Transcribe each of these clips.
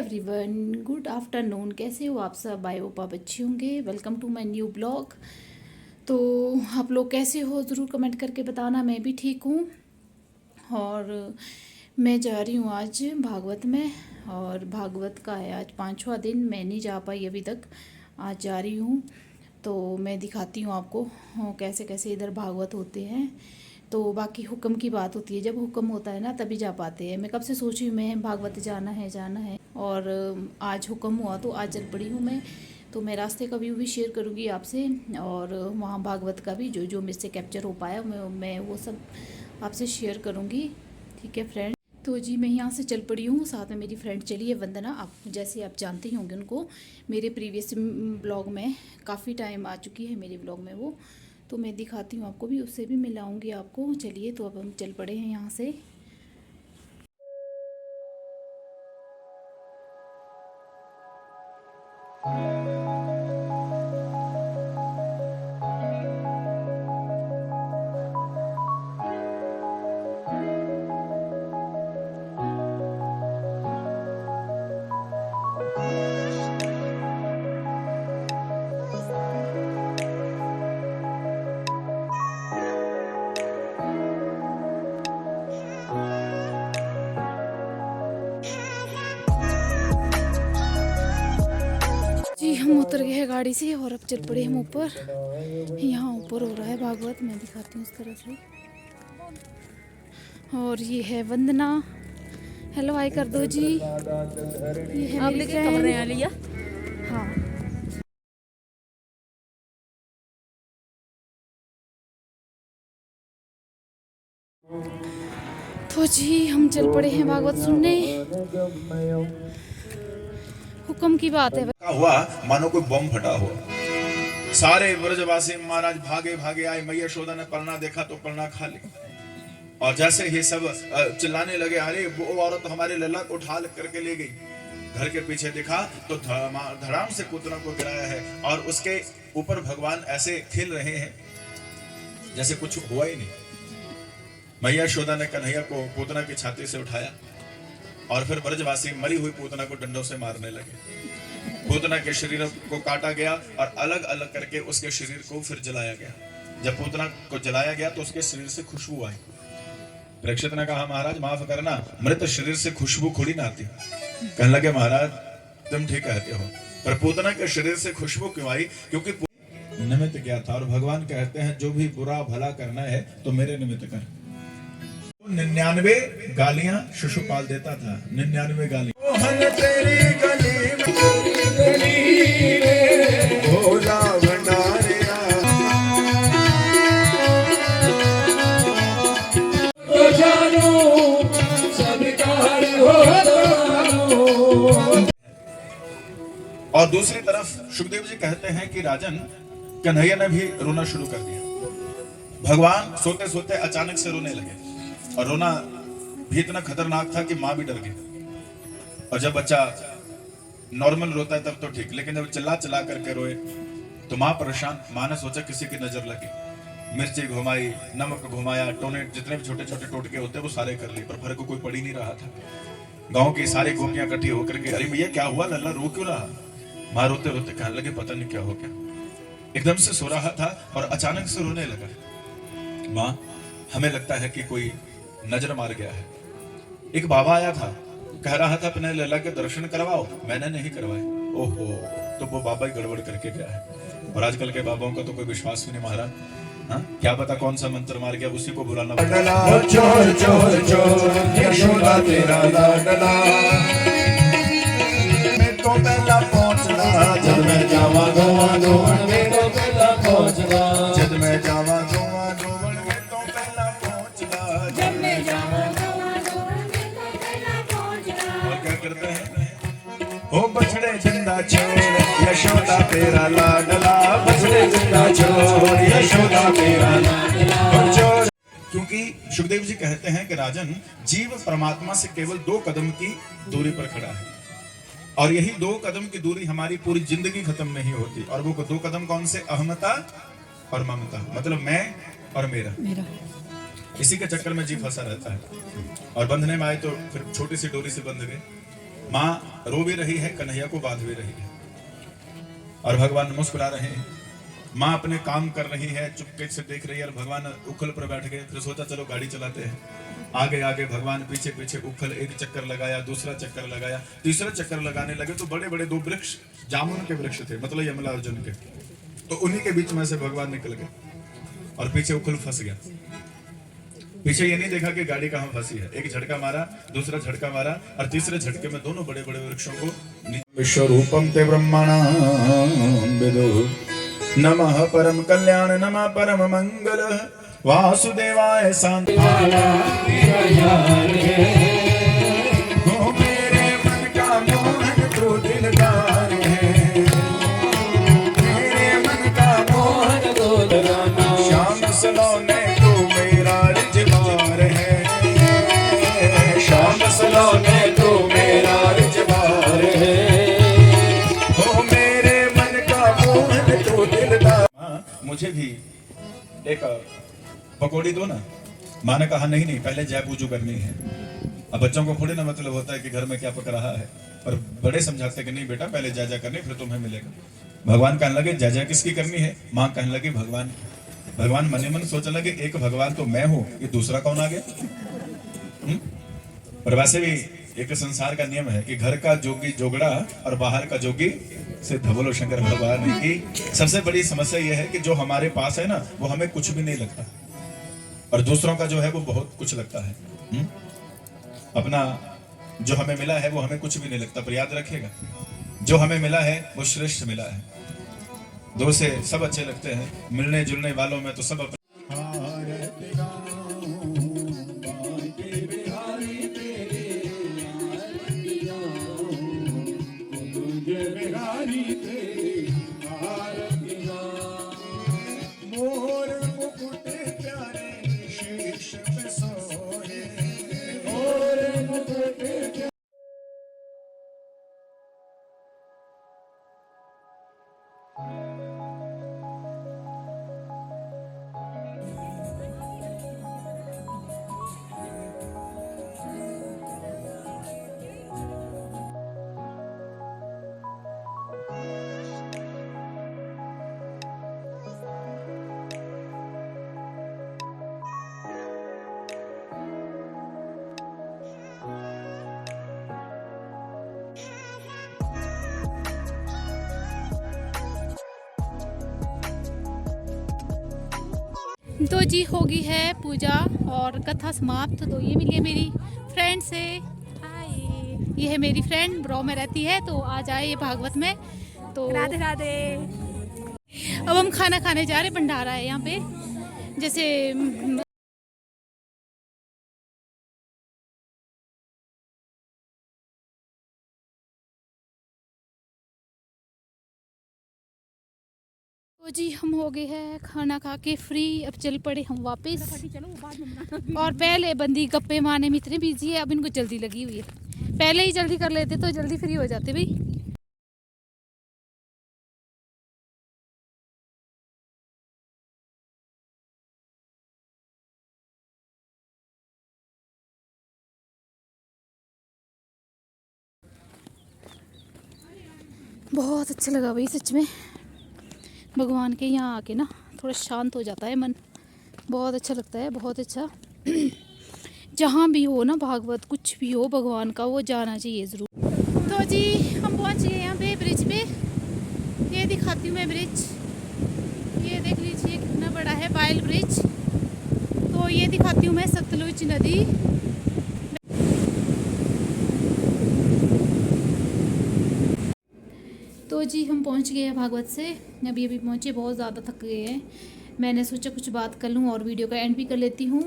Everyone, good afternoon. कैसे हो आप सब? आई होप आप अच्छे होंगे। Welcome to my new blog. तो आप लोग कैसे हो ज़रूर कमेंट करके बताना। मैं भी ठीक हूँ और मैं जा रही हूँ आज भागवत में। और भागवत का है आज 5वां दिन। मैं नहीं जा पाई अभी तक, आज जा रही हूँ। तो मैं दिखाती हूँ आपको कैसे कैसे इधर भागवत होते हैं। तो बाकी हुक्म की बात होती है, जब हुक्म होता है ना तभी जा पाते हैं। मैं कब से सोच रही हूँ मैं भागवत जाना है जाना है, और आज हुक्म हुआ तो आज चल पड़ी हूँ मैं। तो मैं रास्ते का व्यू भी शेयर करूँगी आपसे, और वहाँ भागवत का भी जो जो मुझसे कैप्चर हो पाया मैं वो सब आपसे शेयर करूँगी। ठीक है फ्रेंड। तो जी मैं यहाँ से चल पड़ी हूँ, साथ में मेरी फ्रेंड चली है वंदना। आप जैसे आप जानते ही होंगे उनको, मेरे प्रीवियस ब्लॉग में काफ़ी टाइम आ चुकी है मेरे ब्लॉग में वो। तो मैं दिखाती हूँ आपको भी, उससे भी मिलाऊंगी आपको। चलिए तो अब हम चल पड़े हैं यहाँ से। जी हम उतर गए हैं गाड़ी से और अब चल पड़े हम ऊपर। यहाँ ऊपर हो रहा है भागवत, मैं दिखाती हूँ इस तरह से। और ये है वंदना, हेलो हाय कर दो जी। ये है आप मेरी लेके कमरे यहाँ लिया। हाँ। तो जी हम चल पड़े हैं भागवत सुनने। हुक्म की बात है। हुआ मानो कोई बम फटा हुआ। सारे ब्रजवासी महाराज भागे भागे आए। मैया यशोदा ने पलना देखा तो पलना खा ली। और जैसे ये सब चिल्लाने लगे, अरे वो औरत हमारे लल्ला को उठा करके ले गई। घर के पीछे देखा तो धड़ाम से पूतना को गिराया है, और उसके ऊपर भगवान ऐसे खेल रहे हैं जैसे कुछ हुआ ही नहीं। मैया यशोदा ने कन्हैया को पूतना की छाती से उठाया, और फिर ब्रजवासी मरी हुई पूतना को डंडों से मारने लगे। पूतना के शरीर को काटा गया और अलग अलग करके उसके शरीर को फिर जलाया गया। जब पूतना को जलाया गया तो उसके शरीर से खुशबू आई। परीक्षित ने कहा, महाराज माफ करना, मृत शरीर से खुशबू थोड़ी ना आती। कहने लगे, महाराज तुम ठीक कहते हो, पर पूतना के शरीर से खुशबू क्यों आई? क्योंकि निमित्त क्या था। और भगवान कहते हैं जो भी बुरा भला करना है तो मेरे निमित्त कर। 99 गालियां शिशुपाल देता था, 99 गालियां। भोला भंडारिया तो जानो स्वीकार हो। और दूसरी तरफ सुखदेव जी कहते हैं कि राजन कन्हैया ने भी रोना शुरू कर दिया। भगवान सोते सोते अचानक से रोने लगे, और रोना भी इतना खतरनाक था कि माँ भी डर गई। और जब बच्चा नॉर्मल रोता है तब तो ठीक, लेकिन जब चिल्ला चिल्ला करके रोए तो माँ परेशान। माँ ने सोचा किसी की नजर लगी, मिर्ची घुमाई, नमक घुमाया, टोने जितने भी छोटे छोटे टोटके होते वो सारे कर लिए, पर फर्क को कोई पड़ ही नहीं रहा था। गांव की सारी गोपियां इकट्ठी होकर के, अरे भैया क्या हुआ, लल्ला रो क्यों रहा? माँ रोते रोते कहने लगे, पता नहीं क्या हो गया, एकदम से सो रहा था और अचानक से रोने लगा। माँ हमें लगता है कि कोई नजर मार गया है। एक बाबा आया था, कह रहा था अपने लल्ला के दर्शन करवाओ, मैंने नहीं करवाए। ओहो, तो वो बाबा ही गड़बड़ करके गया है। और आजकल के बाबाओं का तो कोई विश्वास भी नहीं महाराज। हाँ, क्या पता कौन सा मंत्र मार गया, उसी को बुलाना। चोर चोर चोर यशोदा तेरा लाडला, मैं तो पहला पहुंचना, जब मैं जावा गोवा गोवन में तो पहला पहुंचना, जब मैं जावा गोवा गोवन में तो पहला पहुंचना, जब मैं जावा गोवा गोवन में तो पहला पहुंचना। और क्या करते हैं? ओ बछड़े जिंदा छोड़ यशोदा तेरा लाडला, बछड़े जिंदा छोड़ यशोदा तेरा लाडला। क्योंकि सुखदेव जी कहते हैं कि राजन जीव परमात्मा से केवल 2 कदम की दूरी पर खड़ा है, और यही 2 कदम की दूरी हमारी पूरी जिंदगी खत्म नहीं होती। और वो 2 कदम कौन से? अहमता और ममता, मतलब मैं और मेरा। इसी के चक्कर में जीव फंसा रहता है, और बंधने में आए तो फिर छोटी सी डोरी से बंध गए। माँ रो भी रही है, कन्हैया को बांध भी रही है, और भगवान मुस्कुरा रहे हैं। माँ अपने काम कर रही है, चुपके से देख रही है, और भगवान उखल पर बैठ गए। फिर सोचा चलो गाड़ी चलाते हैं। आगे आगे भगवान, पीछे पीछे उखल। एक चक्कर लगाया, दूसरा चक्कर लगाया, तीसरा चक्कर लगाने लगे तो बड़े बड़े दो वृक्ष, जामुन के वृक्ष थे, मतलब यमला अर्जुन के, तो उन्हीं के बीच में से भगवान निकल गए और पीछे उखल फंस गया। पीछे ये नहीं देखा कि गाड़ी कहाँ फंसी है। एक झटका मारा, दूसरा झटका मारा, और तीसरे झटके में दोनों बड़े बड़े वृक्षों को विश्वरूपम ते ब्रह्मणां विदु नमः परम कल्याण नमः परम मंगल वासुदेवाय शांताय। हो मेरे मन का मोहन तू दिलदार है, मेरे मन का मोहन तू दिलदार। श्याम सलोने तू मेरा रिजवार है, श्याम सलोने तू मेरा रिजवार है। हो मेरे मन का मोहन तू दिलदार। मुझे भी एक पकौड़ी दो ना। माँ ने कहा नहीं नहीं, पहले जय पूजू करनी है। अब बच्चों को थोड़ी ना मतलब होता है कि घर में क्या पक रहा है, पर बड़े समझाते कि नहीं बेटा, पहले जय जय करनी, फिर तुम्हें मिलेगा। भगवान कहने लगे जय जय किसकी करनी है? माँ कहने लगी भगवान। भगवान मने मन सोचने लगे एक भगवान तो मैं हूँ, ये दूसरा कौन आ गया? पर वैसे भी एक संसार का नियम है कि घर का जोगी जोगड़ा और बाहर का जोगी सिद्ध। बोलो शंकर भगवान की। सबसे बड़ी समस्या यह है कि जो हमारे पास है ना, वो हमें कुछ भी नहीं लगता, और दूसरों का जो है वो बहुत कुछ लगता है। अपना जो हमें मिला है वो हमें कुछ भी नहीं लगता, पर याद रखिएगा जो हमें मिला है वो श्रेष्ठ मिला है। दूर से सब अच्छे लगते हैं, मिलने जुलने वालों में तो सब तो जी होगी है पूजा और कथा समाप्त। तो ये मिली है मेरी फ्रेंड से। हाय, ये है मेरी फ्रेंड, ब्रो में रहती है, तो आज आए ये भागवत में। तो राधे राधे। अब हम खाना खाने जा रहे, भंडारा है यहाँ पे। जैसे तो जी हम हो गए हैं खाना खा के फ्री। अब चल पड़े हम वापस। और पहले बंदी गप्पे मारने में इतने बिजी है, अब इनको जल्दी लगी हुई है। पहले ही जल्दी कर लेते तो जल्दी फ्री हो जाते भाई। बहुत अच्छा लगा भाई सच में, भगवान के यहाँ आके ना थोड़ा शांत हो जाता है मन, बहुत अच्छा लगता है, बहुत अच्छा। जहाँ भी हो ना भागवत, कुछ भी हो भगवान का, वो जाना चाहिए ज़रूर। तो जी हम पहुँच गए यहाँ पे ब्रिज पे। ये दिखाती हूँ मैं ब्रिज, ये देख लीजिए कितना बड़ा है, बाइल ब्रिज। तो ये दिखाती हूँ मैं सतलुज नदी। तो जी हम पहुंच गए हैं भागवत से, अभी अभी पहुंचे, बहुत ज़्यादा थक गए हैं। मैंने सोचा कुछ बात कर लूं और वीडियो का एंड भी कर लेती हूं।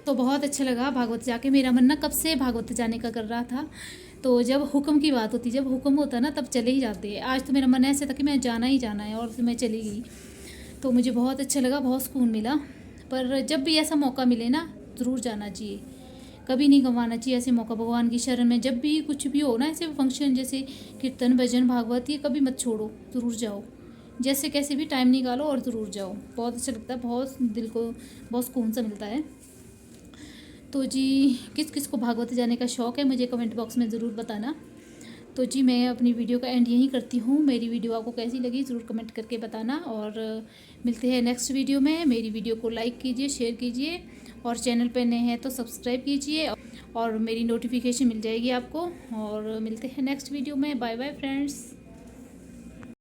तो बहुत अच्छा लगा भागवत जाके, मेरा मन ना कब से भागवत जाने का कर रहा था। तो जब हुक्म की बात होती, जब हुक्म होता ना तब चले ही जाते हैं। आज तो मेरा मन ऐसे था कि मैं जाना ही जाना है, और मैं चली गई। तो मुझे बहुत अच्छा लगा, बहुत सुकून मिला। पर जब भी ऐसा मौका मिले ना ज़रूर जाना चाहिए, कभी नहीं गंवाना चाहिए ऐसे मौका। भगवान की शरण में जब भी कुछ भी हो ना, ऐसे फंक्शन जैसे कीर्तन भजन भागवत, ये कभी मत छोड़ो, ज़रूर जाओ। जैसे कैसे भी टाइम निकालो और ज़रूर जाओ, बहुत अच्छा लगता है, बहुत दिल को बहुत सुकून सा मिलता है। तो जी किस किस को भागवत जाने का शौक़ है मुझे कमेंट बॉक्स में ज़रूर बताना। तो जी मैं अपनी वीडियो का एंड यहीं करती हूँ। मेरी वीडियो आपको कैसी लगी ज़रूर कमेंट करके बताना, और मिलते हैं नेक्स्ट वीडियो में। मेरी वीडियो को लाइक कीजिए, शेयर कीजिए, और चैनल पे नए हैं तो सब्सक्राइब कीजिए, और मेरी नोटिफिकेशन मिल जाएगी आपको। और मिलते हैं नेक्स्ट वीडियो में। Bye bye friends.